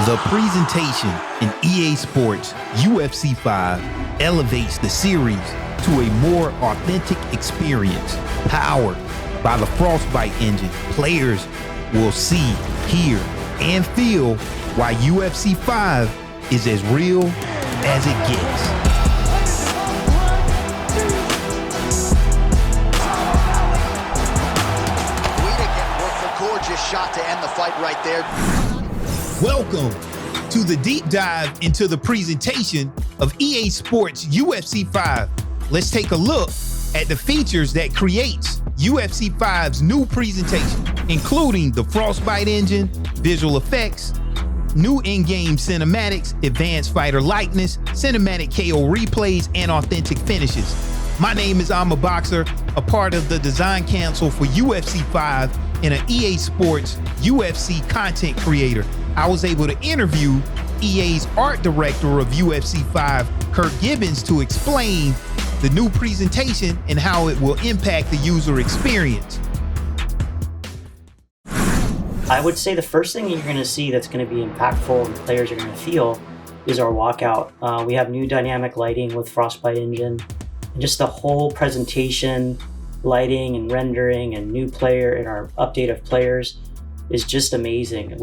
The presentation in EA Sports UFC 5 elevates the series to a more authentic experience. Powered by the Frostbite engine, players will see, hear, and feel why UFC 5 is as real as it gets. Gorgeous shot to end the fight right there. Welcome to the deep dive into the presentation of EA Sports UFC 5. Let's take a look at the features that creates UFC 5's new presentation, including the Frostbite engine, visual effects, new in-game cinematics, advanced fighter likeness, cinematic KO replays, and authentic finishes. My name is ImUhBoxer, a part of the design council for UFC 5 and an EA Sports UFC content creator. I was able to interview EA's art director of UFC 5, Kurt Gibbons, to explain the new presentation and how it will impact the user experience. I would say the first thing you're going to see that's going to be impactful and the players are going to feel is our walkout. We have new dynamic lighting with Frostbite engine, and just the whole presentation, lighting and rendering and new player and our update of players is just amazing.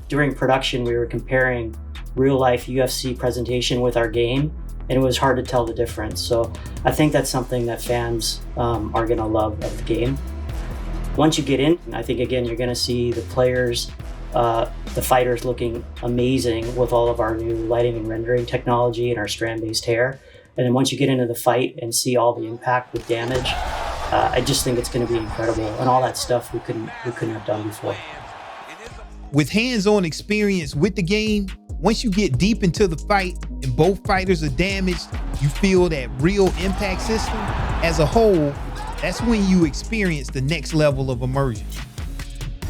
During production, we were comparing real life UFC presentation with our game, and it was hard to tell the difference. So I think that's something that fans are gonna love of the game. Once you get in, I think again, you're gonna see the players, the fighters looking amazing with all of our new lighting and rendering technology and our strand-based hair. And then once you get into the fight and see all the impact with damage, I just think it's going to be incredible, and all that stuff we couldn't have done before. With hands-on experience with the game, once you get deep into the fight and both fighters are damaged, you feel that real impact system. As a whole, that's when you experience the next level of immersion.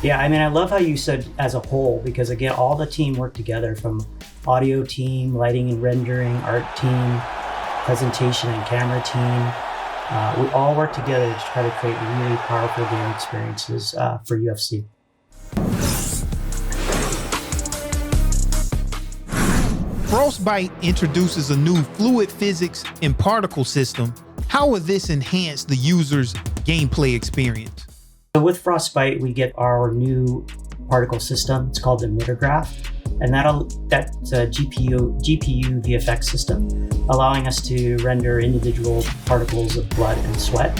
Yeah, I mean, I love how you said as a whole, because again, all the team worked together, from audio team, lighting and rendering, art team, presentation and camera team. We all work together to try to create really powerful game experiences for UFC. Frostbite introduces a new fluid physics and particle system. How will this enhance the user's gameplay experience? So with Frostbite, we get our new particle system. It's called the emitter graph, and that's a GPU VFX system, allowing us to render individual particles of blood and sweat.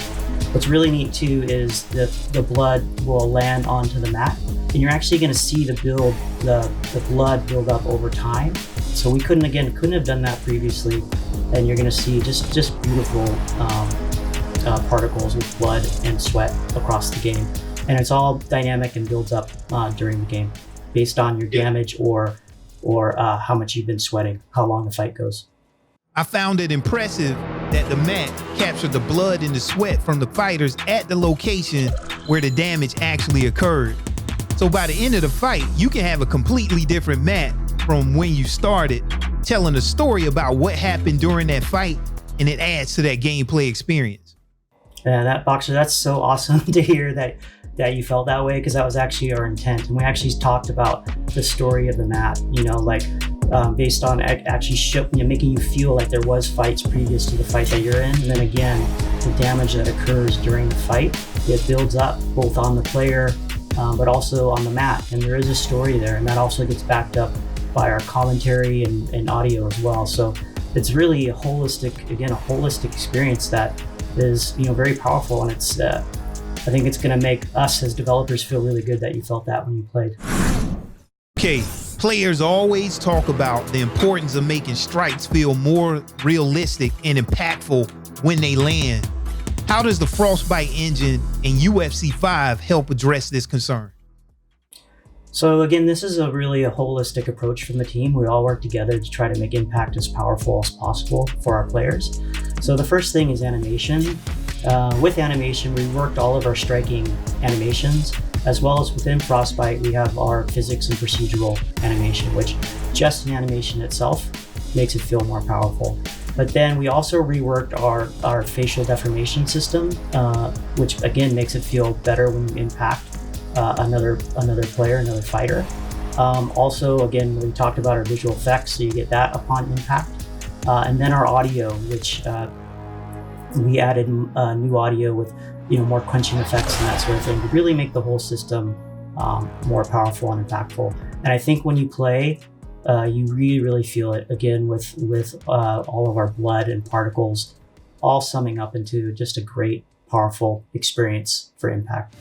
What's really neat too is the blood will land onto the mat, and you're actually going to see the blood build up over time. So we couldn't have done that previously, and you're going to see just beautiful particles with blood and sweat across the game, and it's all dynamic and builds up during the game based on your damage or how much you've been sweating, how long the fight goes. I found it impressive that the mat captured the blood and the sweat from the fighters at the location where the damage actually occurred. So by the end of the fight, you can have a completely different mat from when you started, telling a story about what happened during that fight, and it adds to that gameplay experience. Yeah, that's so awesome to hear that you felt that way, because that was actually our intent. And we actually talked about the story of the map, based on actually making you feel like there was fights previous to the fight that you're in. And then again, the damage that occurs during the fight, it builds up both on the player, but also on the mat. And there is a story there, and that also gets backed up by our commentary and audio as well. So it's really a holistic experience that is, very powerful. And it's, I think it's going to make us as developers feel really good that you felt that when you played. Okay, players always talk about the importance of making strikes feel more realistic and impactful when they land. How does the Frostbite engine in UFC 5 help address this concern? So again, this is really a holistic approach from the team. We all work together to try to make impact as powerful as possible for our players. So the first thing is animation. With animation, we worked all of our striking animations, as well as within Frostbite, we have our physics and procedural animation, which just an animation itself makes it feel more powerful. But then we also reworked our facial deformation system, which again makes it feel better when you impact another player, another fighter. Also, again, we talked about our visual effects, so you get that upon impact. And then our audio, which we added new audio with more quenching effects and that sort of thing to really make the whole system more powerful and impactful. And I think when you play, you really feel it again with all of our blood and particles all summing up into just a great, powerful experience for impact.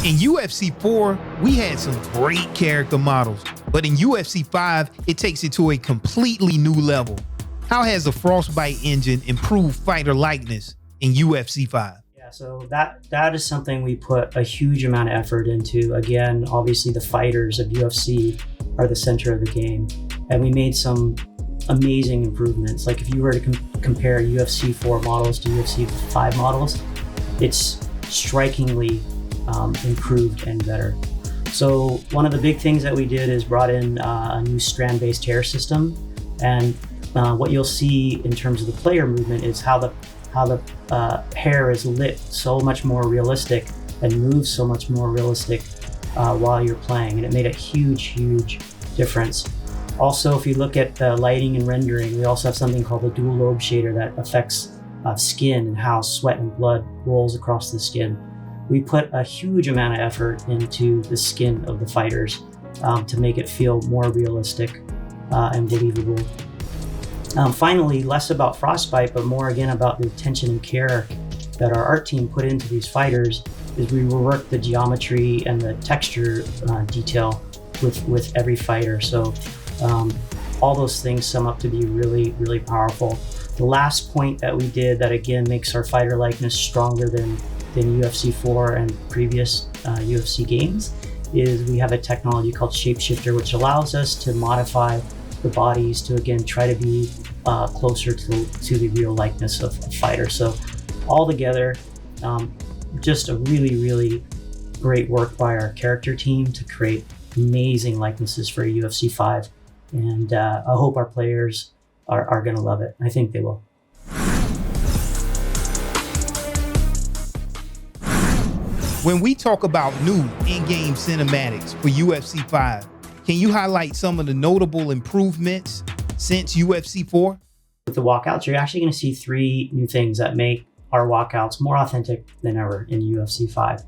In UFC 4, we had some great character models, but in UFC 5, it takes it to a completely new level. How has the Frostbite engine improved fighter likeness in UFC 5? Yeah, so that is something we put a huge amount of effort into. Again, obviously the fighters of UFC are the center of the game, and we made some amazing improvements. Like if you were to compare UFC 4 models to UFC 5 models, it's strikingly improved and better. So one of the big things that we did is brought in a new strand-based hair system, and what you'll see in terms of the player movement is how the hair is lit so much more realistic and moves so much more realistic while you're playing, and it made a huge difference. Also, if you look at the lighting and rendering, we also have something called the dual lobe shader that affects skin and how sweat and blood rolls across the skin. We put a huge amount of effort into the skin of the fighters to make it feel more realistic and believable. Finally, less about Frostbite, but more again about the attention and care that our art team put into these fighters, is we reworked the geometry and the texture detail with every fighter. So all those things sum up to be really powerful. The last point that we did that again makes our fighter likeness stronger than UFC 4 and previous UFC games is we have a technology called Shapeshifter, which allows us to modify the bodies to again try to be closer to the real likeness of a fighter. So all together, just a really great work by our character team to create amazing likenesses for UFC 5, and I hope our players are going to love it. I think they will. When we talk about new in-game cinematics for UFC 5, can you highlight some of the notable improvements since UFC 4? With the walkouts, you're actually going to see 3 new things that make our walkouts more authentic than ever in UFC 5.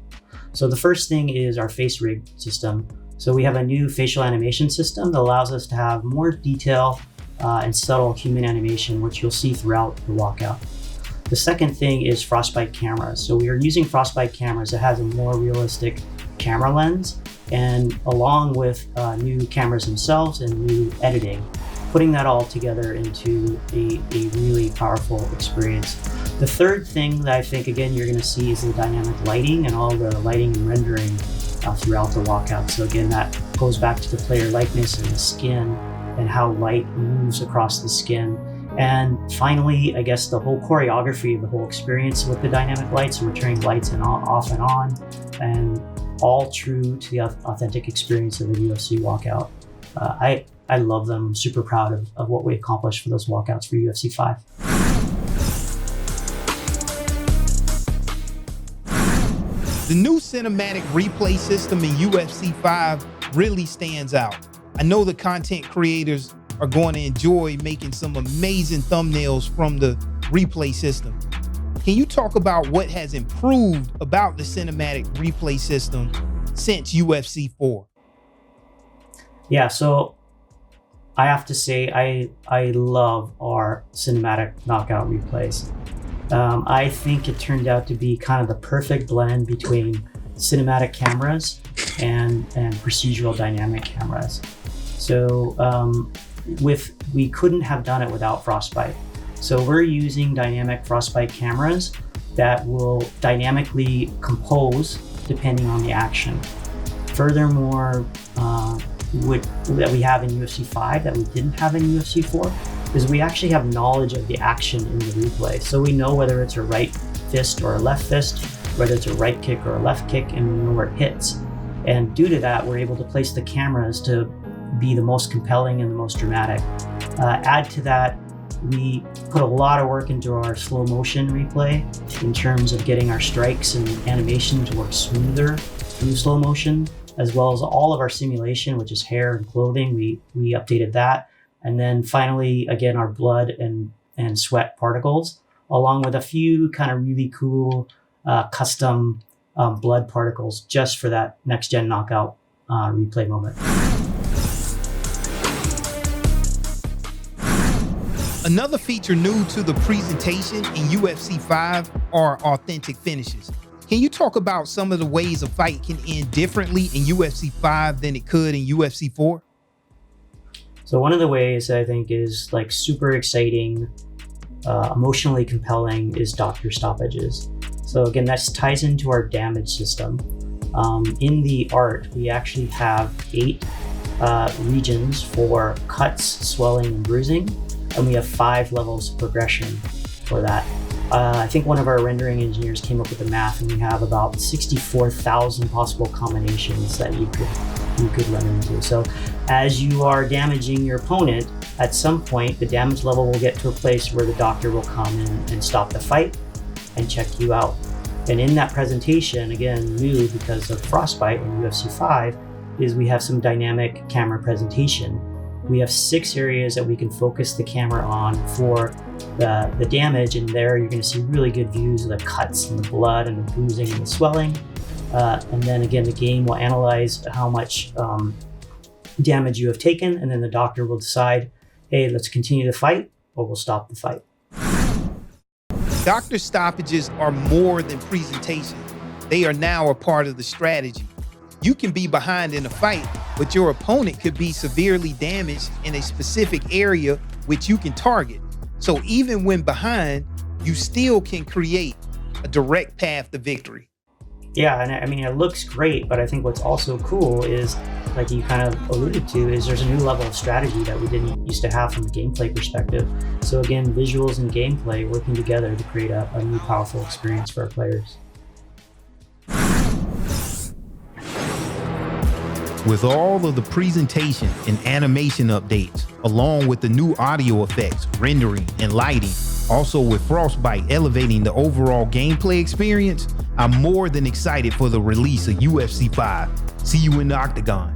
So the first thing is our face rig system. So we have a new facial animation system that allows us to have more detail and subtle human animation, which you'll see throughout the walkout. The second thing is Frostbite cameras. So we are using Frostbite cameras that has a more realistic camera lens, and along with new cameras themselves and new editing, putting that all together into a really powerful experience. The third thing that I think, again, you're going to see is the dynamic lighting and all the lighting and rendering throughout the walkout. So again, that goes back to the player likeness and the skin and how light moves across the skin. And finally, I guess the whole choreography of the whole experience with the dynamic lights, and we're turning lights off and on, and all true to the authentic experience of the UFC walkout. I love them. I'm super proud of what we accomplished for those walkouts for UFC 5. The new cinematic replay system in UFC 5 really stands out. I know the content creators are going to enjoy making some amazing thumbnails from the replay system. Can you talk about what has improved about the cinematic replay system since UFC 4? Yeah, so I have to say I love our cinematic knockout replays. I think it turned out to be kind of the perfect blend between cinematic cameras and procedural dynamic cameras. So we couldn't have done it without Frostbite. So we're using dynamic Frostbite cameras that will dynamically compose depending on the action. Furthermore, that we have in UFC 5 that we didn't have in UFC 4 is we actually have knowledge of the action in the replay. So we know whether it's a right fist or a left fist, whether it's a right kick or a left kick, and we know where it hits. And due to that, we're able to place the cameras to be the most compelling and the most dramatic. Add to that We put a lot of work into our slow motion replay in terms of getting our strikes and animation to work smoother through slow motion, as well as all of our simulation, which is hair and clothing. We updated that. And then finally, again, our blood and sweat particles, along with a few kind of really cool custom blood particles just for that next-gen knockout replay moment. Another feature new to the presentation in UFC 5 are authentic finishes. Can you talk about some of the ways a fight can end differently in UFC 5 than it could in UFC 4? So one of the ways I think is like super exciting, emotionally compelling is doctor stoppages. So again, that ties into our damage system. In the art, we actually have 8 regions for cuts, swelling, and bruising, and we have 5 levels of progression for that. I think one of our rendering engineers came up with the math, and we have about 64,000 possible combinations that you could run into. So as you are damaging your opponent, at some point the damage level will get to a place where the doctor will come in and stop the fight and check you out. And in that presentation, again, new because of Frostbite in UFC 5, is we have some dynamic camera presentation. We have 6 areas that we can focus the camera on for the damage, and there you're going to see really good views of the cuts and the blood and the bruising and the swelling. And then again, the game will analyze how much damage you have taken, and then the doctor will decide, hey, let's continue the fight or we'll stop the fight. Doctor stoppages are more than presentation. They are now a part of the strategy. You can be behind in a fight, but your opponent could be severely damaged in a specific area which you can target. So even when behind, you still can create a direct path to victory. Yeah, and I mean, it looks great, but I think what's also cool is, like you kind of alluded to, is there's a new level of strategy that we didn't used to have from a gameplay perspective. So again, visuals and gameplay working together to create a new powerful experience for our players. With all of the presentation and animation updates, along with the new audio effects, rendering, and lighting, also with Frostbite elevating the overall gameplay experience, I'm more than excited for the release of UFC 5. See you in the Octagon.